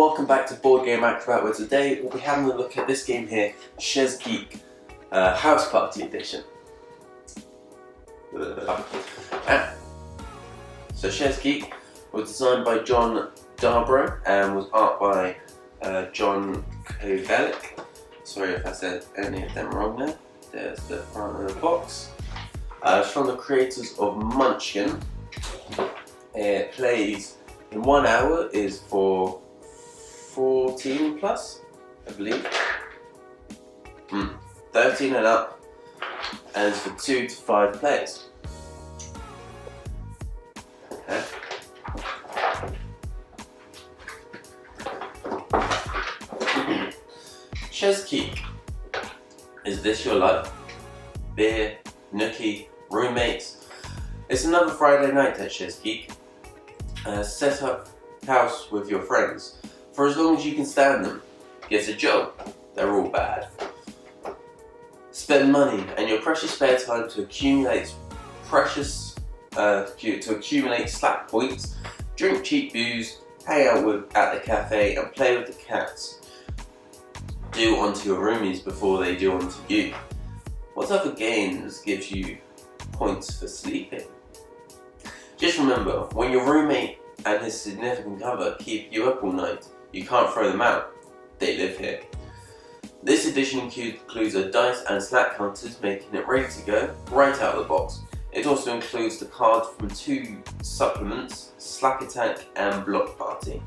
welcome back to Board Game Acrobat, where today we'll be having a look at this game here, Chez Geek, House Party Edition. So Chez Geek was designed by John Darborough and was art by John Kovelik. Sorry if I said any of them wrong there. There's the front of the box. It's from the creators of Munchkin. It plays in 1 hour, is for 14 plus, I believe. 13 and up, and it's for 2 to 5 players. Okay. Chez Geek. Is this your life? Beer, nookie, roommates. It's another Friday night at Chez Geek. Set up house with your friends for as long as you can stand them. Get a job. They're all bad. Spend money and your precious spare time to accumulate slack points. Drink cheap booze. Hang out at the cafe and play with the cats. Do onto your roomies before they do onto you. What other games gives you points for sleeping? Just remember, when your roommate and his significant other keep you up all night, you can't throw them out. They live here. This edition includes a dice and slack counters, making it ready to go right out of the box. It also includes the cards from 2 supplements, Slack Attack and Block Party.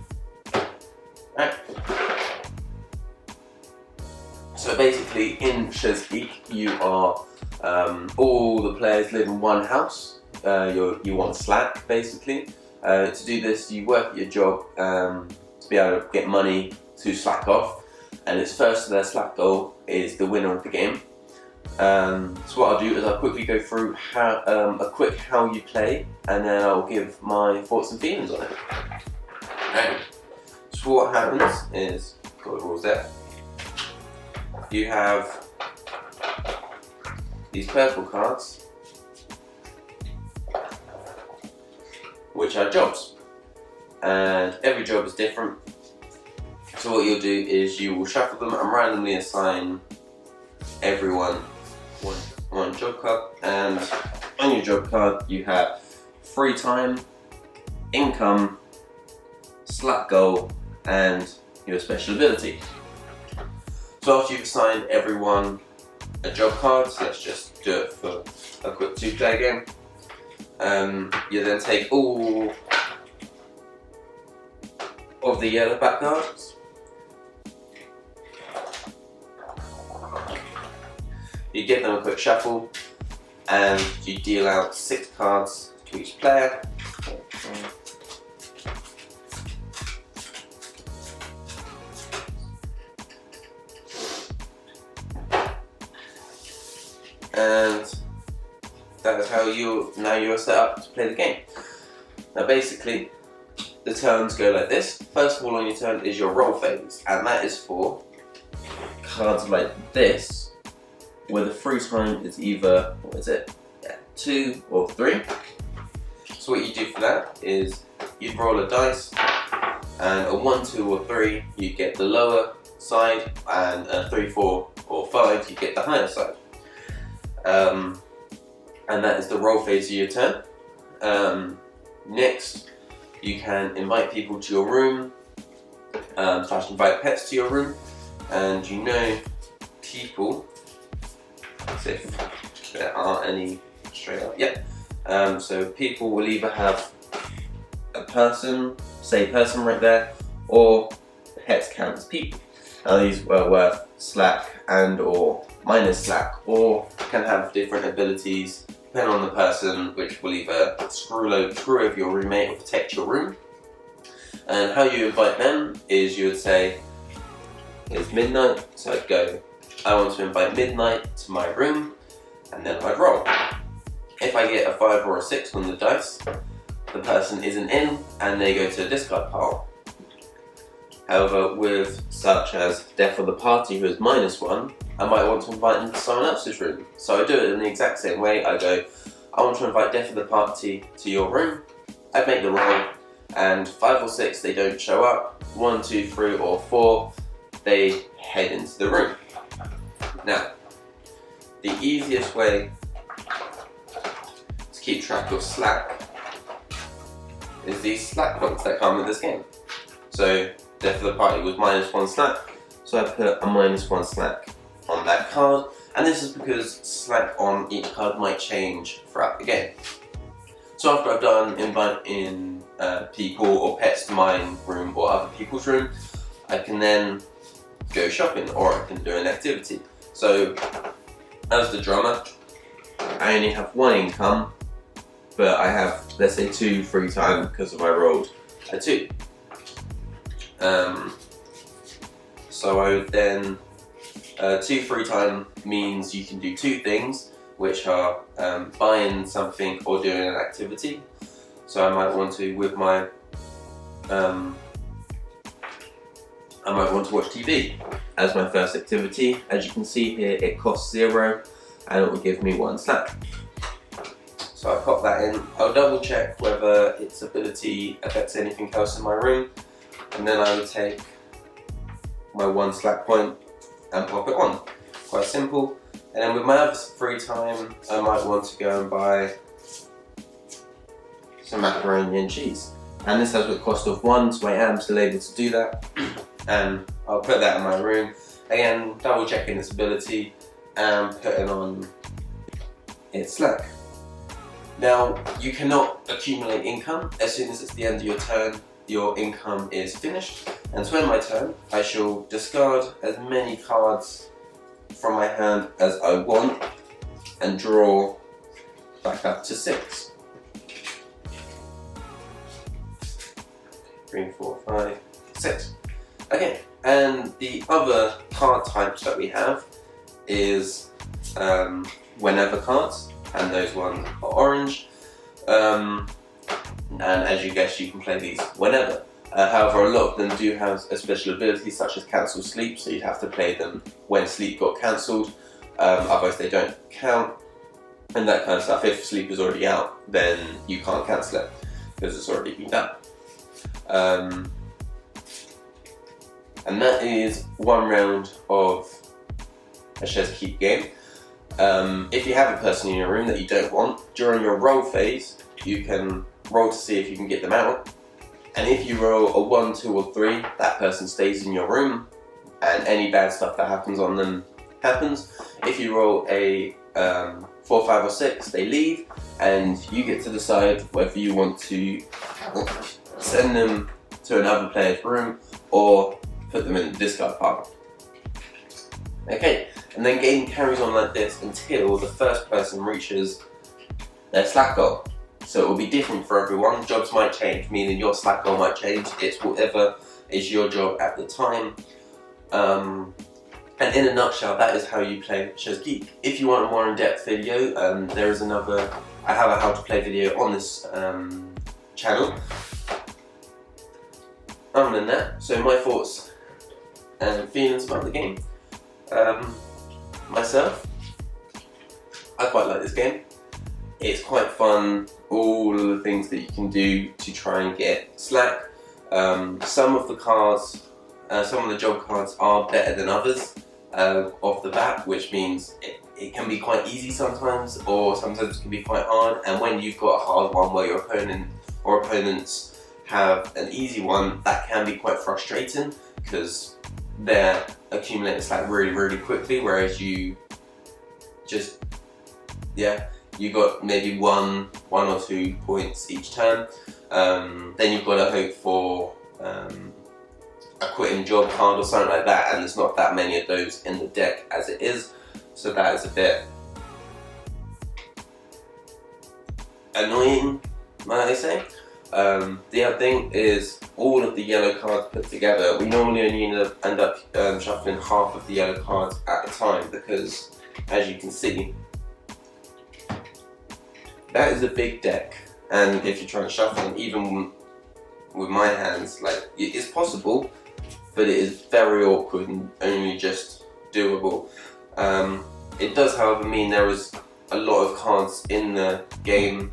Right. So basically, in Chez Geek, you are all the players live in one house. You want slack, basically. To do this, you work at your job to be able to get money to slack off, and it's first to their slack goal is the winner of the game. So what I'll do is I'll quickly go through how you play, and then I'll give my thoughts and feelings on it. Okay. So what happens is, got the rules there. You have these purple cards, which are jobs, and every job is different. So what you'll do is you will shuffle them and randomly assign everyone one job card, and on your job card you have free time, income, slack goal, and your special ability. So after you've assigned everyone a job card, so let's just do it for a quick 2-player game. You then take all of the yellow back cards. You give them a quick shuffle, and you deal out 6 cards to each player. And that is how you're set up to play the game. Now basically, the turns go like this. First of all on your turn is your roll phase, and that is for cards like this, where the free time is either, 2 or 3. So what you do for that is you roll a dice, and a 1, 2 or 3 you get the lower side, and a 3, 4 or 5 you get the higher side. And that is the roll phase of your turn. Next, you can invite people to your room, / invite pets to your room, and people, as if there aren't any straight up, so people will either have a person, say person right there, or pets count as people. Now these are worth slack and or minus slack, or can have different abilities depending on the person, which will either screw over your roommate or protect your room. And how you invite them is you would say, it's midnight, so I'd go, I want to invite midnight to my room, and then I'd roll. If I get a 5 or a 6 on the dice, the person isn't in and they go to the discard pile. However, with such as death of the party who is -1, I might want to invite them to someone else's room. So I do it in the exact same way. I go, I want to invite death of the party to your room. I'd make the roll, and 5 or 6 they don't show up, 1, 2, 3 or 4 they head into the room. Now, the easiest way to keep track of slack is these slack points that come with this game. So Death of the Party was -1 slack, so I put a -1 slack on that card, and this is because slack on each card might change throughout the game. So after I've done inviting people or pets to my room or other people's room, I can then go shopping or I can do an activity. So as the drummer, I only have 1 income, but I have, let's say, 2 free time because I rolled a 2. So I would then, 2 free time means you can do 2 things, which are buying something or doing an activity. So I might want to, with my, I might want to watch TV as my first activity. As you can see here, it costs 0 and it will give me 1 slack. So I pop that in. I'll double check whether its ability affects anything else in my room, and then I would take my 1 slack point and pop it on. Quite simple. And then with my other free time, I might want to go and buy some macaroni and cheese. And this has the cost of 1, so I am still able to do that. And I'll put that in my room. Again, double checking its ability and putting on its slack. Now, you cannot accumulate income. As soon as it's the end of your turn, your income is finished. And so in my turn, I shall discard as many cards from my hand as I want and draw back up to 6. 3, 4, 5, 6. Okay, and the other card types that we have is whenever cards, and those ones are orange. And as you guess, you can play these whenever. However, a lot of them do have a special ability such as cancel sleep, so you'd have to play them when sleep got cancelled, otherwise they don't count, and that kind of stuff. If sleep is already out, then you can't cancel it because it's already been done. And that is 1 round of a Chez Geek game. If you have a person in your room that you don't want, during your roll phase, you can roll to see if you can get them out. And if you roll a 1, 2 or 3, that person stays in your room and any bad stuff that happens on them happens. If you roll a 4, 5 or 6, they leave, and you get to decide whether you want to send them to another player's room or put them in the discard pile. Okay, and then game carries on like this until the first person reaches their slack goal. So it will be different for everyone. Jobs might change, meaning your slack goal might change. It's whatever is your job at the time. And in a nutshell, that is how you play Chez Geek. If you want a more in-depth video, there is another, I have a how to play video on this channel. Other than that, so my thoughts and feelings about the game. Myself, I quite like this game. It's quite fun, all of the things that you can do to try and get slack. Some of the cards, some of the job cards are better than others off the bat, which means it can be quite easy sometimes, or sometimes it can be quite hard. And when you've got a hard one where your opponent or opponents have an easy one, that can be quite frustrating because they're accumulating slack really, really quickly, whereas you just, yeah, you got maybe one or 2 points each turn. Then you've got to hope for a quitting job card or something like that, and there's not that many of those in the deck as it is, so that is a bit annoying, might I say. The other thing is all of the yellow cards put together. We normally only end up shuffling half of the yellow cards at a time because, as you can see, that is a big deck, and if you're trying to shuffle them, even with my hands, like, it is possible, but it is very awkward and only just doable. It does, however, mean there is a lot of cards in the game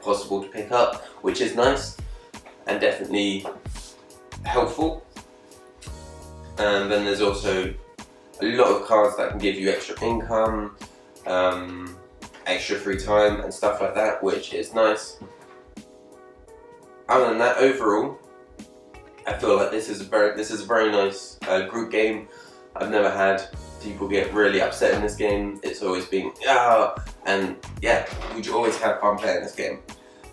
possible to pick up, which is nice. and definitely helpful. And then there's also a lot of cards that can give you extra income, extra free time and stuff like that, which is nice. Other than that, overall, I feel like this is a very nice group game. I've never had people get really upset in this game. It's always been and yeah, we always have fun playing this game.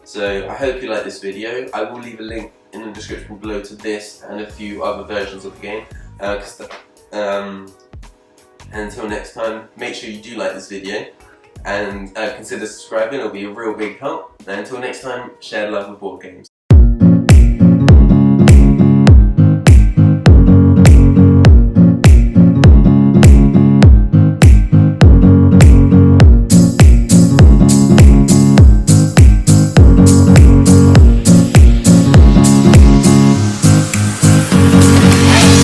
So I hope you like this video. I will leave a link in the description below to this and a few other versions of the game. Until next time, make sure you do like this video and consider subscribing. It'll be a real big help. And until next time, share love with board games.